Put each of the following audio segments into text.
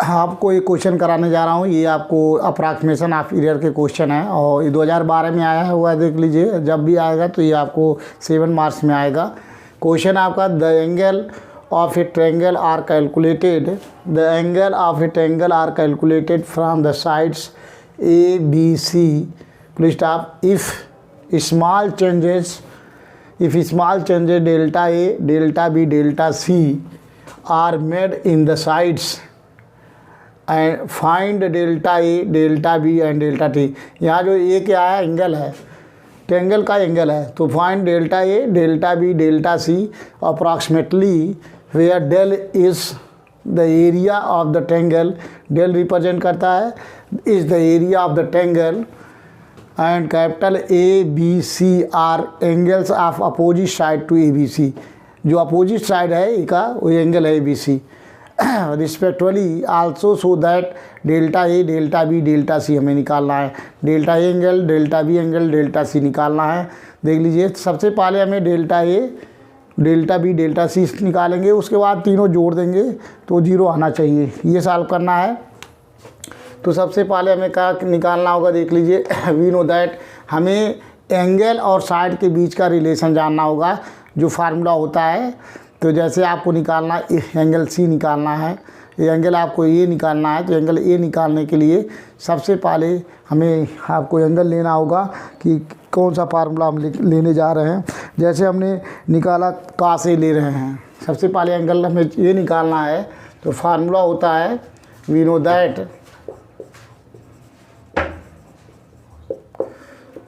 आपको एक क्वेश्चन कराने जा रहा हूँ। ये आपको अप्रॉक्सीमेशन ऑफ एरियर के क्वेश्चन है और ये 2012 में आया हुआ है, देख लीजिए। जब भी आएगा तो ये आपको 7 मार्क्स में आएगा। क्वेश्चन आपका the angle of a triangle are calculated, the angle of a triangle are calculated from the sides A B C full stop if small changes delta A delta B delta C are made in the sides and find delta A delta B and delta T. यहाँ जो ए क्या है, angle है, triangle का angle है, तो find delta A delta B delta C approximately where del is the area of the triangle. Del represent करता है is the area of the triangle and capital A B C are angles of opposite side to A B C. जो opposite side है A का वो angle है A B C respectively also so that delta A delta B delta C हमें निकालना है। Delta A angle delta B angle delta C निकालना है। देख लीजिए, सबसे पहले हमें डेल्टा ए डेल्टा बी डेल्टा सी निकालेंगे, उसके बाद तीनों जोड़ देंगे तो 0 आना चाहिए। ये सॉल्व करना है। तो सबसे पहले हमें क्या निकालना होगा, देख लीजिए। वी नो दैट हमें एंगल और साइड के बीच का रिलेशन जानना होगा, जो फार्मूला होता है। तो जैसे आपको निकालना एंगल सी निकालना है, एंगल आपको ए निकालना है, तो एंगल ए निकालने के लिए सबसे पहले हमें आपको एंगल लेना होगा कि कौन सा फार्मूला हम लेने जा रहे हैं। जैसे हमने निकाला का से ले रहे हैं, सबसे पहले एंगल हमें ए निकालना है, तो फार्मूला होता है we know that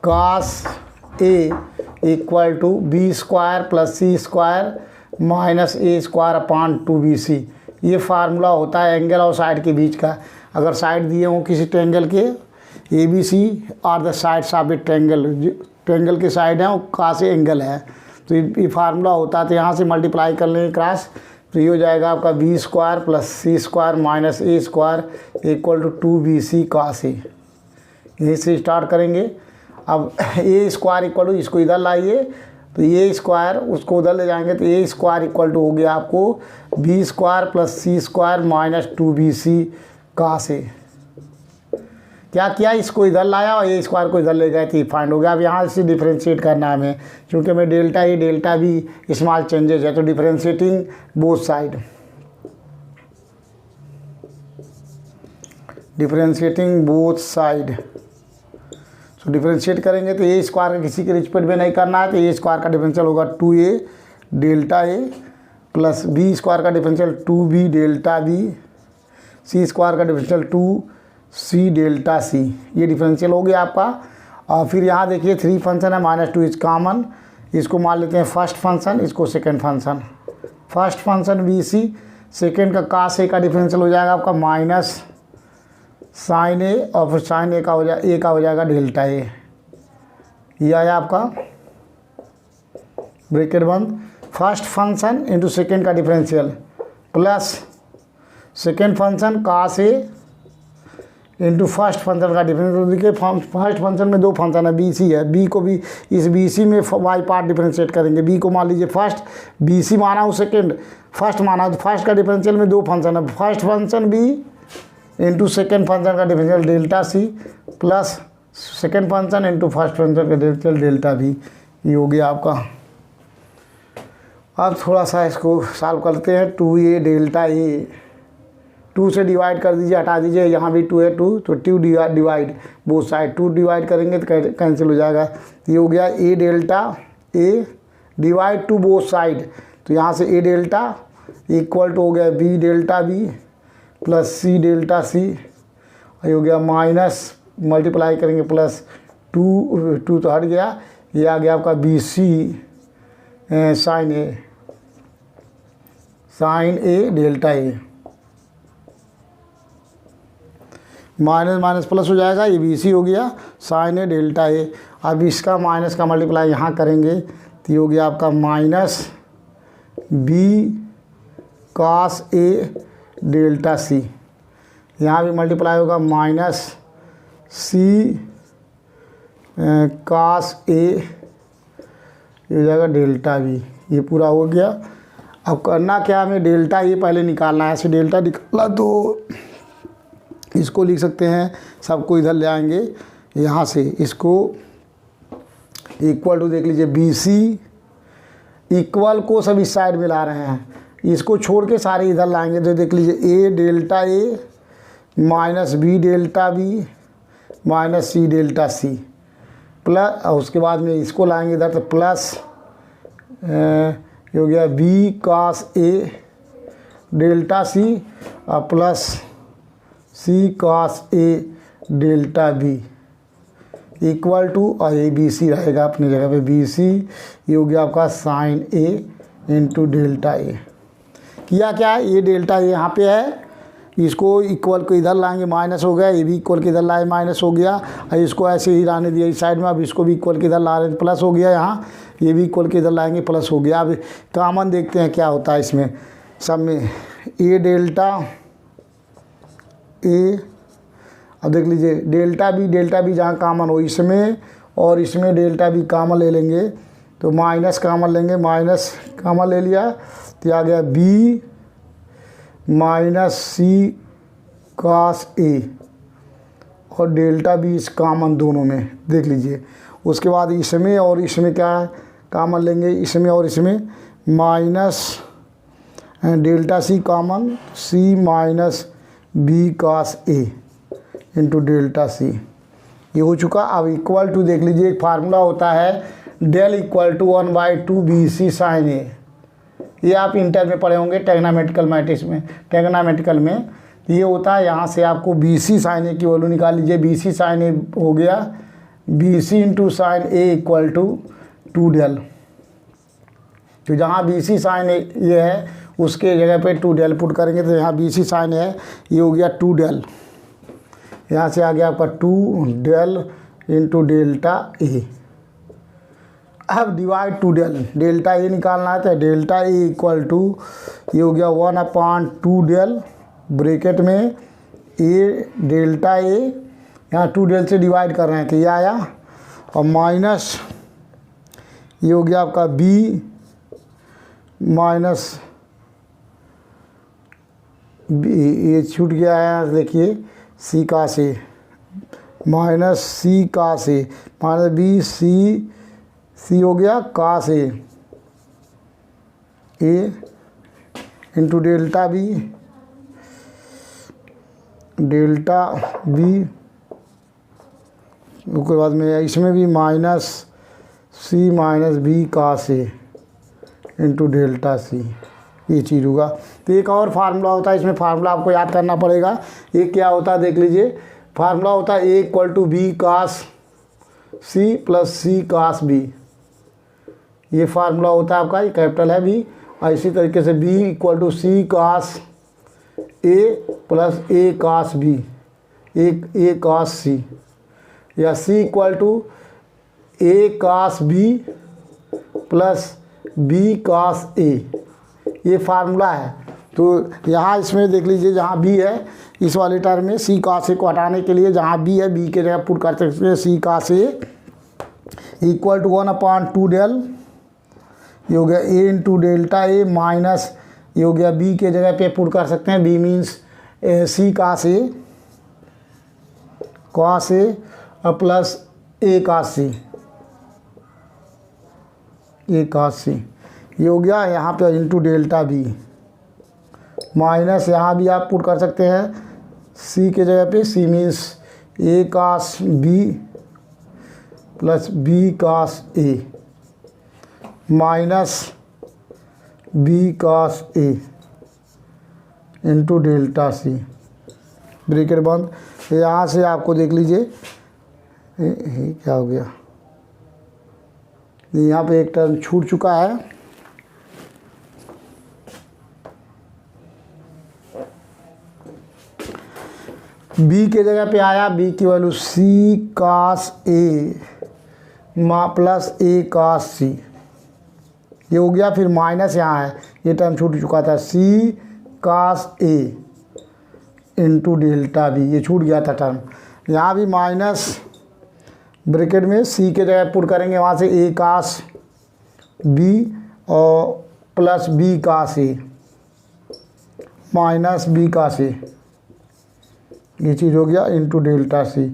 cos A equal to B square plus C square minus A square upon 2bc। ये फार्मूला होता है एंगल और साइड के बीच का। अगर साइड दिए हों किसी ट्रायंगल के A B C are the sides of a triangle, triangle के साइड हैं और का से एंगल है, तो ये फार्मूला होता है। तो यहाँ से मल्टीप्लाई कर लेंगे क्रॉस, तो ये हो जाएगा आपका B square plus C square minus A square equal to 2bc cos A. यहीं से स्टार्ट करेंगे। अब ए स्क्वायर इक्वल टू, इसको इधर लाइए, तो ए स्क्वायर उसको उधर ले जाएंगे, तो ए स्क्वायर इक्वल टू हो गया आपको B square plus C square minus 2bc cos ए। क्या किया, इसको इधर लाया और ए स्क्वायर को इधर ले गए, तो फाइंड हो गया। अब यहाँ से डिफ्रेंशिएट करना है हमें, क्योंकि हमें डेल्टा ए डेल्टा बी स्मॉल चेंजेस है, तो differentiating both side, differentiating both side. तो डिफ्रेंशिएट करेंगे तो ए स्क्वायर का किसी के रिस्पेक्ट में नहीं करना है, तो ए स्क्वायर का डिफरेंशियल होगा 2a delta A plus B square का डिफरेंशियल 2b डेल्टा बी, सी स्क्वायर का डिफरेंशियल 2c डेल्टा सी। ये डिफरेंशियल हो गया आपका। और फिर यहाँ देखिए 3 फंक्शन है, -2 इज कॉमन, इसको मान लेते हैं फर्स्ट फंक्शन, इसको second function. First function B C, second का cos ए का डिफरेंशियल हो जाएगा आपका माइनस साइन ए, और फिर साइन ए का हो जाएगा डेल्टा ए। ये आया आपका ब्रैकेट बंद, फर्स्ट फंक्शन इंटू सेकेंड का differential plus second function cos ए इंटू फर्स्ट फंक्शन का डिफरेंशियल। देखिए फर्स्ट फंक्शन में 2 फंक्शन है, बी सी है, बी को भी इस बी सी में वाई पार्ट डिफरेंशिएट करेंगे। बी को मान लीजिए फर्स्ट, बी सी माना हो सेकेंड, फर्स्ट माना तो फर्स्ट का डिफरेंशियल में 2 फंक्शन है, first function b into second function का differential delta c plus second function into first function का डिफरेंशियल डेल्टा बी। ये हो गया आपका। अब थोड़ा सा इसको सॉल्व करते हैं। 2a डेल्टा ए, 2 से डिवाइड कर दीजिए, हटा दीजिए, यहाँ भी 2 है 2, तो 2 डिवाइड बोथ साइड, 2 डिवाइड करेंगे तो कैंसिल हो जाएगा। ये हो गया a delta A divide two both side, तो यहाँ से a डेल्टा इक्वल टू हो गया b डेल्टा बी प्लस सी डेल्टा सी। ये हो गया माइनस, मल्टीप्लाई करेंगे प्लस 2 तो हट गया, ये आ गया आपका B c sine A delta a, minus minus plus हो जाएगा, ये बी सी हो गया साइन ए डेल्टा ए। अब इसका माइनस का मल्टीप्लाई यहाँ करेंगे, तो ये हो गया आपका माइनस बी cos ए डेल्टा सी। यहाँ भी मल्टीप्लाई होगा माइनस सी cos ए, ये हो जाएगा डेल्टा बी। ये पूरा हो गया। अब करना क्या, हमें डेल्टा ए पहले निकालना है। ऐसे डेल्टा निकाला तो इसको लिख सकते हैं, सबको इधर ले आएंगे, यहाँ से इसको इक्वल टू देख लीजिए बी सी, इक्वल को सब इस साइड में ला रहे हैं, इसको छोड़ के सारे इधर लाएंगे तो देख लीजिए a delta a minus b delta b minus C delta c plus, और उसके बाद में इसको लाएंगे इधर तो प्लस हो गया B cos A delta C और plus C cos A delta B equal to, और ए बी सी रहेगा अपनी जगह पे, बी सी ये हो गया आपका साइन ए इंटू डेल्टा ए। किया क्या है, ये डेल्टा ए यहाँ पे है, इसको इक्वल को इधर लाएंगे माइनस हो गया, ये भी इक्वल के इधर लाए माइनस हो गया, और इसको ऐसे ही रहने दिया इस साइड में, अब इसको भी इक्वल के इधर ला रहे हैं प्लस हो गया, यहाँ ये भी इक्वल के इधर लाएंगे प्लस हो गया। अब कॉमन देखते हैं क्या होता है इसमें सब में, ए डेल्टा ए, अब देख लीजिए डेल्टा बी जहाँ कॉमन हो इसमें और इसमें डेल्टा बी कॉमन ले लेंगे तो माइनस कॉमन लेंगे, माइनस कॉमन ले लिया तो आ गया बी माइनस सी कास ए, और डेल्टा बी इस कॉमन दोनों में देख लीजिए। उसके बाद इसमें और इसमें क्या है कॉमन लेंगे, इसमें और इसमें minus delta c common, C minus B cos A into delta सी, ये हो चुका। अब इक्वल टू देख लीजिए, एक फार्मूला होता है del equal to 1/2 b c sine a, ये आप इंटर में पढ़े होंगे टेग्नामेटिकल मैट्रिक्स में, टेग्नामेटिकल में ये होता है, यहाँ से आपको बी सी साइन ए की वैल्यू निकाल लीजिए, बी सी साइन ए हो गया B C into sine A equal to 2 del, तो जहाँ बी सी साइन ए ये है उसके जगह पे 2 डेल पुट करेंगे तो यहाँ बी सी साइन है ये हो गया 2 डेल, यहाँ से आ गया आपका 2 डेल इंटू डेल्टा ए। अब डिवाइड 2 डेल, डेल्टा ए निकालना है तो डेल्टा ए इक्वल टू ये हो गया 1/2 डेल ब्रैकेट में ए डेल्टा ए, यहाँ 2 डेल से डिवाइड कर रहे हैं तो ये आया, और माइनस ये हो गया आपका बी माइनस बी, ये छूट गया है देखिए सी का से, माइनस सी का से माइनस बी सी हो गया का से ए इंटू डेल्टा बी उसके बाद में इसमें भी माइनस सी माइनस बी का से इंटू डेल्टा सी, ये चीज़ होगा। तो एक और फार्मूला होता है, इसमें फार्मूला आपको याद करना पड़ेगा। एक क्या होता है देख लीजिए, फार्मूला होता है a equal to b cos c plus C cos b, ये फार्मूला होता है आपका, ये कैपिटल है बी, और इसी तरीके से b equal to c cos a plus a cos b, a cos c, या c equal to a cos B plus B cos a, ये फार्मूला है। तो यहाँ इसमें देख लीजिए जहाँ बी है इस वाले टर्म में सी कास ए को हटाने के लिए जहाँ बी है बी के जगह पुट कर सकते हैं सी cos A equal to 1/2 del, ये हो गया a into delta a minus ये हो गया बी के जगह पे पुट कर सकते हैं, B means C cos a plus a cos C, A cos c, ये हो गया यहाँ पे इंटू डेल्टा बी माइनस यहाँ भी आप पुट कर सकते हैं सी के जगह पे, C means A cos B plus B cos A minus B cos A into delta C, bracket बंद। यहाँ से आपको देख लीजिए क्या हो गया, यहाँ पे एक टर्म छूट चुका है, बी के जगह पे आया बी की value C cos a plus a cos c, ये हो गया। फिर माइनस यहाँ है, ये टर्म छूट चुका था, सी cos A into delta b, ये छूट गया था टर्म। यहाँ भी माइनस ब्रैकेट में सी के जगह पुट करेंगे, वहाँ से ए कास बी और plus B cos A minus B cos a, ये चीज़ हो गया इंटू डेल्टा सी।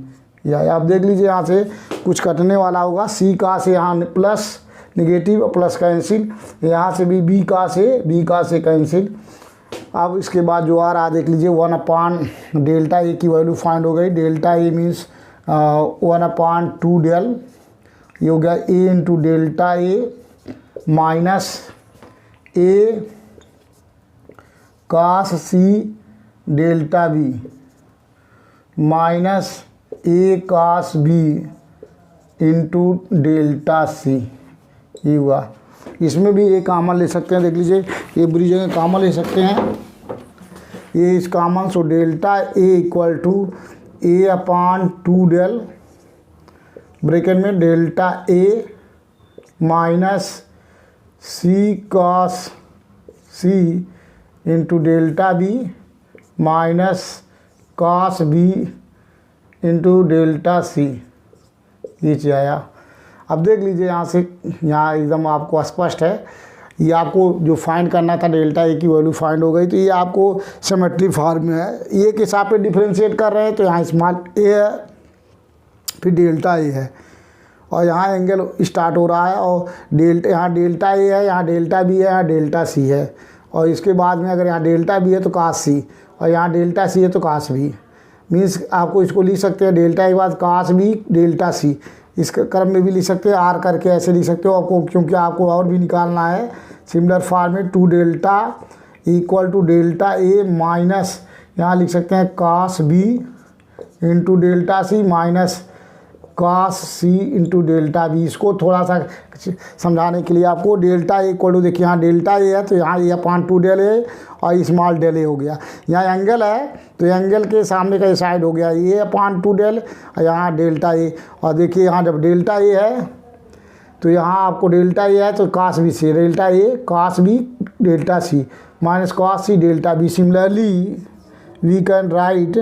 या आप देख लीजिए यहाँ से कुछ कटने वाला होगा, सी का से यहाँ प्लस निगेटिव प्लस कैंसिल, यहाँ से भी बी का से कैंसिल। अब इसके बाद जो आ रहा देख लीजिए 1/, डेल्टा ए की वैल्यू फाइंड हो गई। डेल्टा ए मीन्स 1/2 डेल, ये हो गया a into delta a minus a cos C delta b minus a cos b into delta सी। ये हुआ। इसमें भी एक कॉमन ले सकते हैं, देख लीजिए ये बुरी जगह कॉमन ले सकते हैं, ये इस common. So delta a equal to A/2 del bracket में delta a minus c cos c into delta b minus cos b into delta सी। ये चीज़ आया। अब देख लीजिए यहाँ से, यहाँ एकदम आपको स्पष्ट है। ये आपको जो फाइंड करना था डेल्टा ए की वैल्यू फाइंड हो गई। तो ये आपको सिमेट्री फॉर्म में है। ए के हिसाब पे डिफ्रेंशिएट कर रहे हैं तो यहाँ स्मॉल ए है, फिर डेल्टा ए है, और यहाँ एंगल स्टार्ट हो रहा है, और यहाँ डेल्टा ए है, यहाँ डेल्टा बी है, यहाँ डेल्टा सी है, और इसके बाद में अगर यहाँ डेल्टा बी है तो कास सी, और यहाँ डेल्टा सी है तो कास बी। मीन्स आपको इसको लिख सकते हैं डेल्टा के बाद कास बी डेल्टा सी, इस क्रम में भी लिख सकते हैं, आर करके ऐसे लिख सकते हो आपको, क्योंकि आपको और भी निकालना है सिमिलर फॉर्म में। 2 delta equal to delta a minus, यहाँ लिख सकते हैं कास बी इंटू डेल्टा सी minus cos c into delta b. इसको थोड़ा सा समझाने के लिए आपको डेल्टा ए इक्वल टू, देखिए यहाँ डेल्टा ए है तो यहाँ A/2 डेल ए और स्मॉल डेल ए हो गया। यहाँ एंगल है तो एंगल के सामने का साइड हो गया A/2 डेल, और यहाँ डेल्टा ए। और देखिए यहाँ जब डेल्टा ए है तो यहाँ आपको डेल्टा ए है तो cos B C, delta A cos B delta C minus cos C delta B. Similarly we can write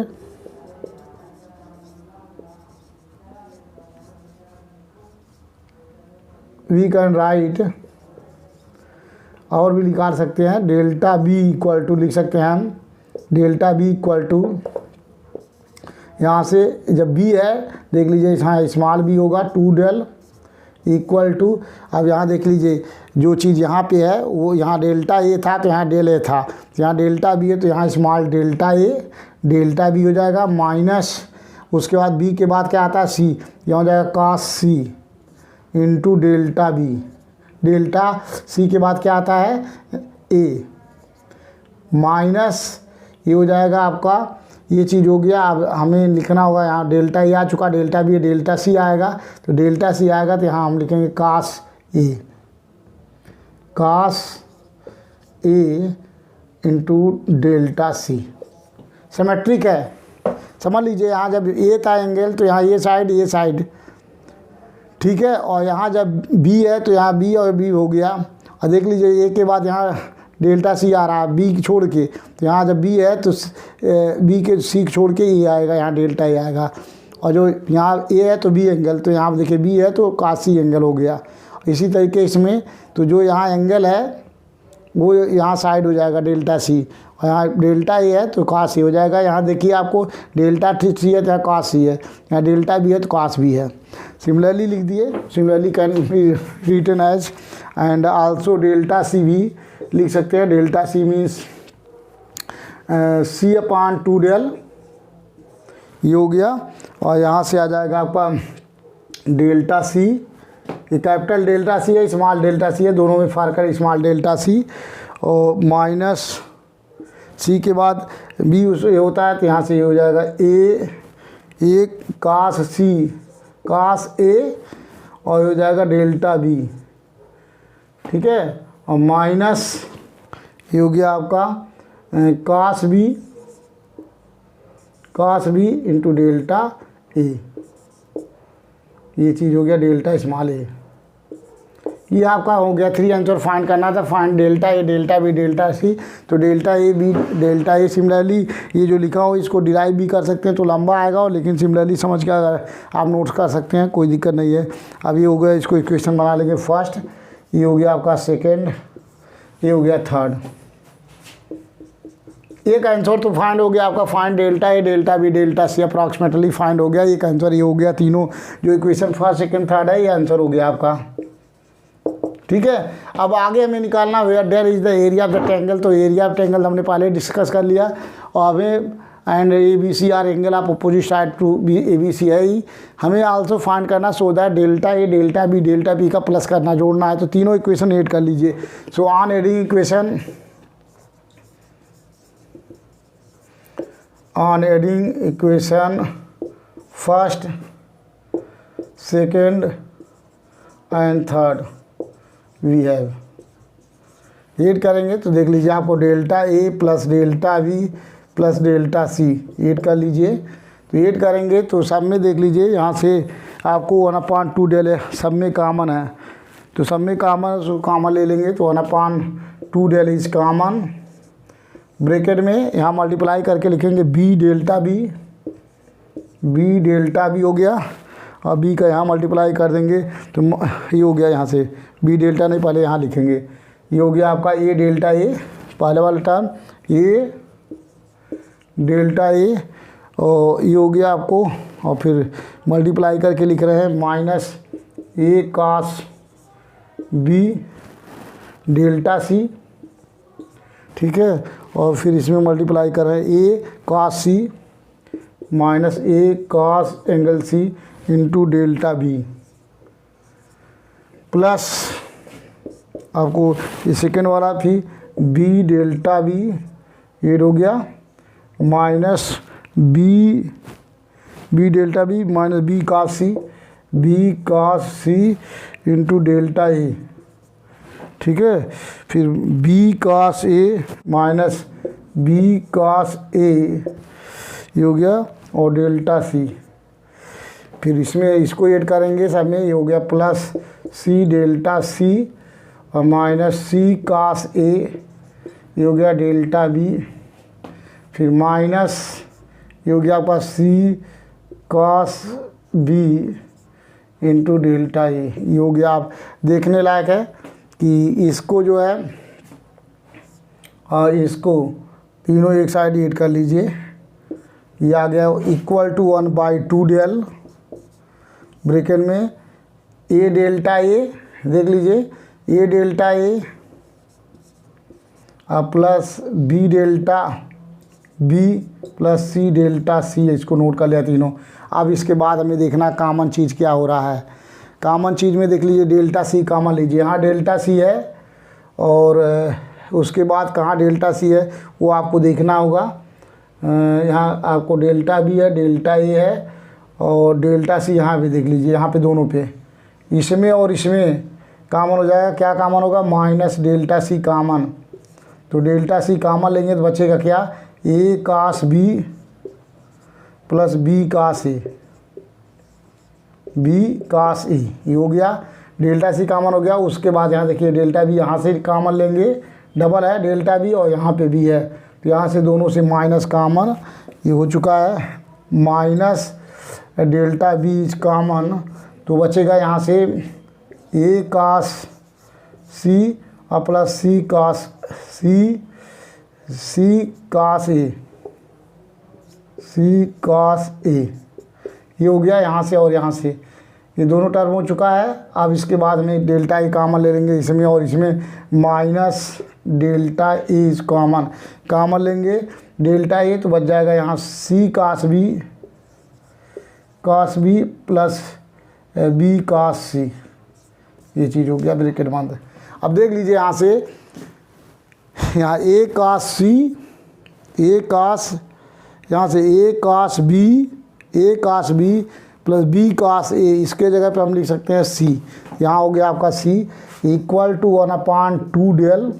और भी निकाल सकते हैं, डेल्टा बी इक्वल टू लिख सकते हैं हम, डेल्टा बी इक्वल टू, यहाँ से जब बी है देख लीजिए यहाँ स्मॉल बी होगा 2 डेल इक्वल टू। अब यहाँ देख लीजिए जो चीज़ यहाँ पे है वो, यहाँ डेल्टा ए था तो यहाँ डेल ए था, यहाँ डेल्टा बी है तो यहाँ small delta A delta B हो जाएगा माइनस, उसके बाद बी के बाद क्या आता है सी, यहाँ हो जाएगा cos c into delta B, delta c के बाद क्या आता है ए माइनस, ये हो जाएगा आपका, ये चीज़ हो गया। अब हमें लिखना होगा यहाँ डेल्टा ए आ चुका, डेल्टा बी डेल्टा सी आएगा, तो डेल्टा सी आएगा तो यहाँ हम लिखेंगे कास A into delta C. Symmetric है, समझ लीजिए। यहाँ जब ए था एंगल तो यहाँ ये साइड ठीक है, और यहाँ जब बी है तो यहाँ बी और बी हो गया। और देख लीजिए ए के बाद यहाँ डेल्टा सी आ रहा है बी छोड़ के, तो यहाँ जब बी है तो बी के सी छोड़ के ए आएगा, यहाँ डेल्टा ए आएगा। और जो यहाँ ए है तो बी एंगल, तो यहाँ देखिए बी है तो कास सी एंगल हो गया। इसी तरीके इसमें तो जो यहाँ एंगल है वो यहाँ साइड हो जाएगा डेल्टा सी, और यहाँ डेल्टा ए है तो कास सी हो जाएगा। यहाँ देखिए आपको डेल्टा सी है तो यहाँ कास सी है, यहाँ डेल्टा बी है तो कास बी है। सिमिलरली लिख दिए, similarly can be written as, and also delta C भी लिख सकते हैं। Delta C means C/2 del, ये हो गया। और यहाँ से आ जाएगा आपका डेल्टा सी, ये कैपिटल डेल्टा सी है, स्मॉल डेल्टा सी है, दोनों में फ़र्क है, स्मॉल डेल्टा सी, और माइनस सी के बाद बी ये होता है तो यहाँ से ये हो जाएगा ए कास ए और हो जाएगा डेल्टा बी, ठीक है, और माइनस ये हो गया आपका कास बी इंटू डेल्टा ए, ये चीज़ हो गया डेल्टा स्मॉल ए। ये आपका हो गया 3 आंसर फाइंड करना था, फाइंड डेल्टा ए डेल्टा बी डेल्टा सी। तो delta A B delta A, similarly ये जो लिखा हो इसको डिराइव भी कर सकते हैं तो लंबा आएगा, और लेकिन सिमिलरली समझ के अगर आप नोट्स कर सकते हैं कोई दिक्कत नहीं है। अब ये हो गया, इसको इक्वेशन बना लेंगे फर्स्ट, ये हो गया आपका सेकेंड, ये हो गया थर्ड। एक आंसर तो फाइंड हो गया आपका, फाइंड डेल्टा ए डेल्टा बी डेल्टा सी अप्रॉक्सीमेटली फाइंड हो गया। एक आंसर ये हो गया, तीनों जो इक्वेशन फर्स्ट सेकंड थर्ड है ये आंसर हो गया आपका। ठीक है, अब आगे हमें निकालना where there is the area of the triangle. तो एरिया ऑफ ट्रायंगल हमने पहले डिस्कस कर लिया। और हमें and A B C are angle of opposite side to B A B C है ही, हमें आल्सो फाइंड करना so that delta A delta B का प्लस करना, जोड़ना है। तो तीनों इक्वेशन ऐड कर लीजिए। So on adding equation, on adding equation first second and third we have add करेंगे तो देख लीजिए आपको डेल्टा ए plus delta B plus delta c add कर लीजिए। तो ऐड करेंगे तो सब में देख लीजिए यहाँ से आपको 1/2 डेल है, सब में कॉमन है तो सब में कॉमन ले लेंगे। तो 1/2 डेल इज कॉमन, ब्रैकेट में यहाँ मल्टीप्लाई करके लिखेंगे बी डेल्टा बी हो गया और बी का यहाँ मल्टीप्लाई कर देंगे तो ये हो गया। यहाँ से बी डेल्टा नहीं, पहले यहाँ लिखेंगे, ये हो गया आपका ए डेल्टा ए, पहले वाला टर्म ए डेल्टा ए, और ये हो गया आपको, और फिर मल्टीप्लाई करके लिख रहे हैं minus a cos B delta c. ठीक है, और फिर इसमें मल्टीप्लाई कर रहे हैं a cos c minus a cos angle c into delta B, plus आपको ये सेकेंड वाला भी बी डेल्टा बी ऐड हो गया, minus b delta b minus B cos c into delta a. ठीक है, फिर b cos A minus B cos a ये हो गया और डेल्टा सी। फिर इसमें इसको ऐड करेंगे सब में, ये हो गया प्लस सी डेल्टा सी और माइनस सी कास ए ये हो गया डेल्टा बी। फिर माइनस ये हो गया आपका सी कास बी इंटू डेल्टा ए। ये हो गया, आप देखने लायक है कि इसको जो है और इसको तीनों एक साइड ऐड कर लीजिए। ये आ गया इक्वल टू 1/2 डेल, ब्रैकेट में ए डेल्टा ए देख लीजिए, a delta A plus b delta B plus C delta c, इसको नोट कर लिया तीनों। अब इसके बाद हमें देखना कॉमन चीज़ क्या हो रहा है। कॉमन चीज़ में देख लीजिए डेल्टा सी कॉमन लीजिए, यहाँ डेल्टा सी है और उसके बाद कहाँ डेल्टा सी है वो आपको देखना होगा। यहाँ आपको डेल्टा बी है, डेल्टा ए है और डेल्टा सी यहाँ पे देख लीजिए, यहाँ पे दोनों पे, इसमें और इसमें कॉमन हो जाएगा। क्या कॉमन होगा? Minus delta c common. तो डेल्टा सी कॉमन लेंगे तो बचेगा क्या? A cos B plus B cos a, b cos a, ये हो गया। डेल्टा सी कॉमन हो गया। उसके बाद यहाँ देखिए डेल्टा बी यहाँ से कॉमन लेंगे, डबल है डेल्टा बी और यहाँ पे भी है तो यहाँ से दोनों से माइनस कॉमन, ये हो चुका है minus delta B is common. तो बचेगा यहाँ से ए कास सी और plus C cos A, C cos a, ये हो गया यहाँ से और यहाँ से, ये दोनों टर्म हो चुका है। अब इसके बाद में डेल्टा ए कॉमन ले लेंगे इसमें और इसमें, minus delta a is common लेंगे डेल्टा ए, तो बच जाएगा यहाँ c cos B plus B cos c, ये चीज़ हो गया ब्रैकेट बंद। अब देख लीजिए यहाँ से, यहाँ ए कास सी, ए कास, यहाँ से a cos B plus B cos a, इसके जगह पे हम लिख सकते हैं सी। यहाँ हो गया आपका c equal to 1/2 del,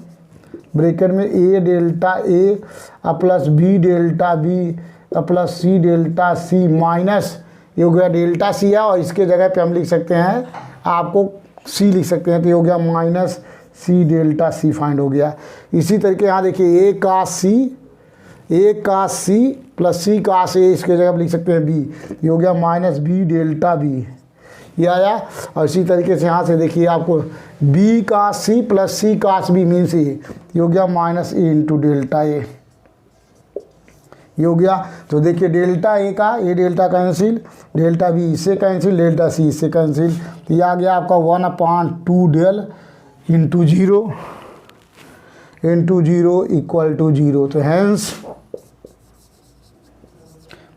bracket में a delta A plus b delta B plus C delta C minus, ये हो गया डेल्टा सी है और इसके जगह पे हम लिख सकते हैं, आपको सी लिख सकते हैं, तो ये हो गया माइनस सी डेल्टा सी फाइंड हो गया। इसी तरीके यहाँ देखिए ए cos c plus C cos a, इसके जगह लिख सकते हैं बी, ये हो गया माइनस बी डेल्टा बी, ये आया। और इसी तरीके से यहाँ से देखिए आपको बी कास सी प्लस सी कास बी मीन्स ए, ये हो गया माइनस ए इंटू डेल्टा ए। ये हो गया। तो देखिए डेल्टा ए का ये डेल्टा कैंसिल, डेल्टा बी इससे कैंसिल, डेल्टा सी इससे कैंसिल, तो ये आ गया आपका 1/2 डेल इंटू 0 इक्वल टू 0। तो हैंस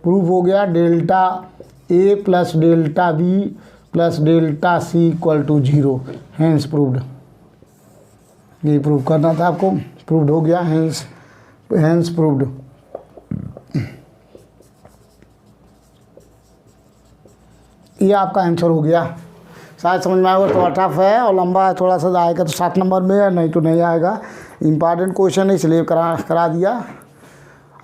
प्रूफ हो गया delta A plus delta B plus delta C equal to 0, hence proved. ये प्रूव करना था आपको, प्रूव्ड हो गया, हैंस प्रूव्ड। ये आपका आंसर हो गया। शायद समझ में आएगा, थोड़ा टफ है और लंबा है, थोड़ा सा आएगा तो 7 नंबर में है, नहीं तो नहीं आएगा। इम्पॉर्टेंट क्वेश्चन है इसलिए करा दिया।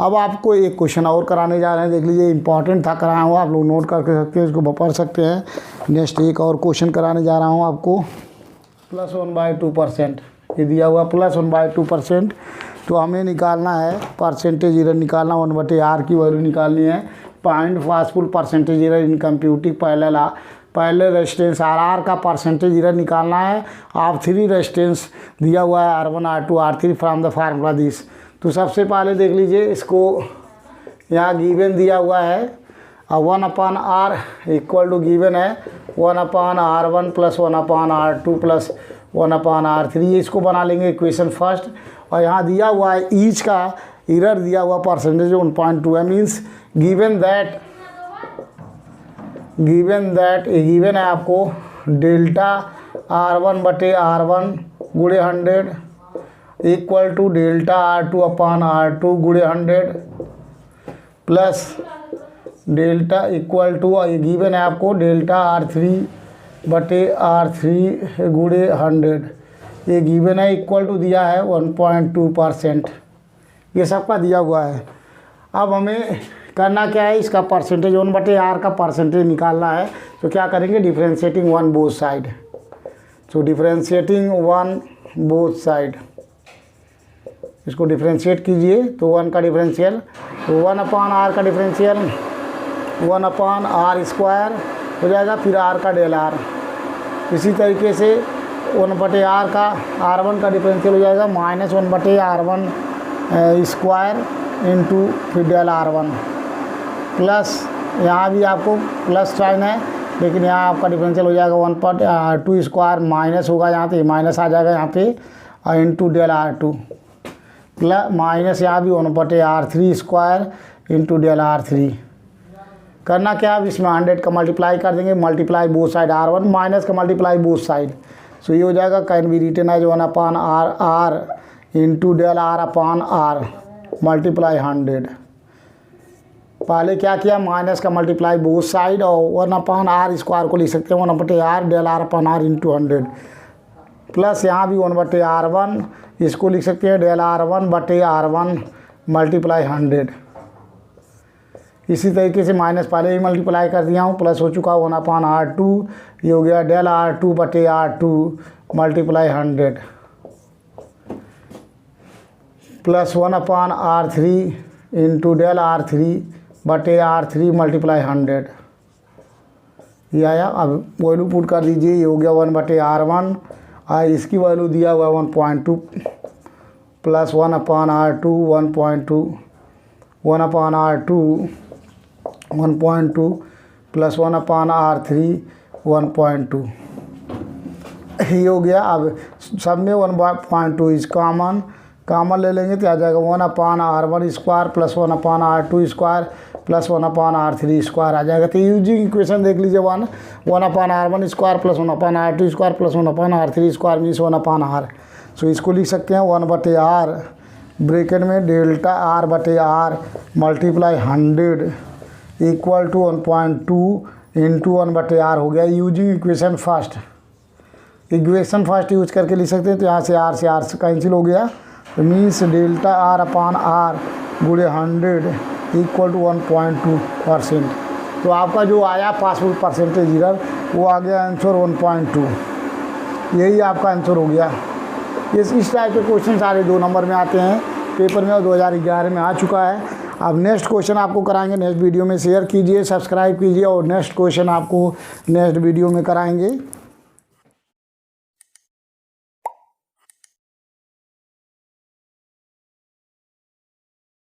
अब आपको एक क्वेश्चन और कराने जा रहे हैं, देख लीजिए, इंपॉर्टेंट था, कराया हुआ, आप लोग नोट करके सकते हैं, इसको पढ़ सकते हैं। नेक्स्ट एक और क्वेश्चन कराने जा रहा हूँ आपको, +1/2%, ये दिया हुआ +1/2%। तो हमें निकालना है परसेंटेज एरर, निकालना 1/r की वैल्यू निकालनी है। Find possible percentage error in computing पहले रेजिस्टेंस RR का परसेंटेज एरर निकालना है। आप 3 रेजिस्टेंस दिया हुआ है R1 R2 R3 from the formula this. तो सबसे पहले देख लीजिए, इसको यहाँ गिवन दिया हुआ है 1/r इक्वल टू गिवन है 1/r1 + 1/r2 + 1/r3। इसको बना लेंगे इक्वेशन फर्स्ट। और यहाँ दिया हुआ है ईच का एरर दिया हुआ परसेंटेज 1.2 है, मीन्स गिवन है आपको डेल्टा R1/R1 गुणे 100 इक्वल टू डेल्टा R2/R2 गुणे 100 plus delta equal to given है आपको डेल्टा R3/R3 गुणे 100, ये गिवन है, इक्वल टू दिया है 1.2%। ये सबका दिया हुआ है। अब हमें करना क्या है, इसका परसेंटेज 1/r का परसेंटेज निकालना है। तो क्या करेंगे, डिफ्रेंशिएटिंग 1 बोथ साइड। सो डिफ्रेंशिएटिंग 1 बोथ साइड, इसको डिफ्रेंशिएट कीजिए। तो 1 का डिफरेंशियल, तो 1/r का डिफरेंशियल 1/r² हो जाएगा, फिर r का डेल r। इसी तरीके से 1/r का R1 का डिफरेंशियल हो जाएगा -1/r1² इंटू फिर डेल R1 प्लस, यहाँ भी आपको प्लस साइन है, लेकिन यहाँ आपका डिफरेंशियल हो जाएगा 1/2² माइनस होगा यहाँ पे, माइनस आ जाएगा यहाँ पे, into del R2 plus minus यहाँ भी 1/r3² इंटू डेल R3। करना क्या, अब इसमें 100 का मल्टीप्लाई कर देंगे, मल्टीप्लाई बोथ साइड R1 माइनस का मल्टीप्लाई बोथ साइड। सो ये हो जाएगा, can be written as 1/r into del R/r multiply 100। पहले क्या किया, माइनस का मल्टीप्लाई बोथ साइड और 1/r² को लिख सकते हैं 1/r del R/r into 100 plus यहाँ भी 1/r1, इसको लिख सकते हैं डेल R1/r1 मल्टीप्लाई 100। इसी तरीके से माइनस पहले ही मल्टीप्लाई कर दिया हूँ, प्लस हो चुका 1/r2, ये हो गया del R2/r2 multiply 100 plus 1/r3 into del R3/r3 multiply 100। ये आया। अब वैल्यू पुट कर दीजिए, ये हो गया 1/r1, इसकी वैल्यू दिया हुआ 1.2 plus 1/r2 1.2 1/r2 1.2 plus 1/r3 1.2, ये हो गया। अब सब में 1.2 इज कॉमन ले लेंगे तो आ जाएगा 1/r1² plus 1/r2² plus 1/r3² आ जाएगा। तो यूजिंग इक्वेशन देख लीजिए, 1/r1² plus 1/r2² plus 1/r3² means 1/r। सो इसको लिख सकते हैं 1/r ब्रैकेट में delta R/r multiply 100 equal to 1.2 into 1/r हो गया। यूजिंग इक्वेशन फर्स्ट यूज करके लिख सकते हैं। तो यहाँ से R कैंसिल हो गया, तो मीन्स डेल्टा R/r गुणे 100 इक्वल टू 1.2%। तो आपका जो आया पॉसिबल परसेंटेज एरर वो आ गया आंसर 1.2। यही आपका आंसर हो गया। इस टाइप के क्वेश्चन सारे 2 नंबर में आते हैं पेपर में, और 2011 में आ चुका है। अब नेक्स्ट क्वेश्चन आपको कराएंगे, नेक्स्ट वीडियो में शेयर कीजिए, सब्सक्राइब कीजिए, और नेक्स्ट क्वेश्चन आपको नेक्स्ट वीडियो में कराएंगे।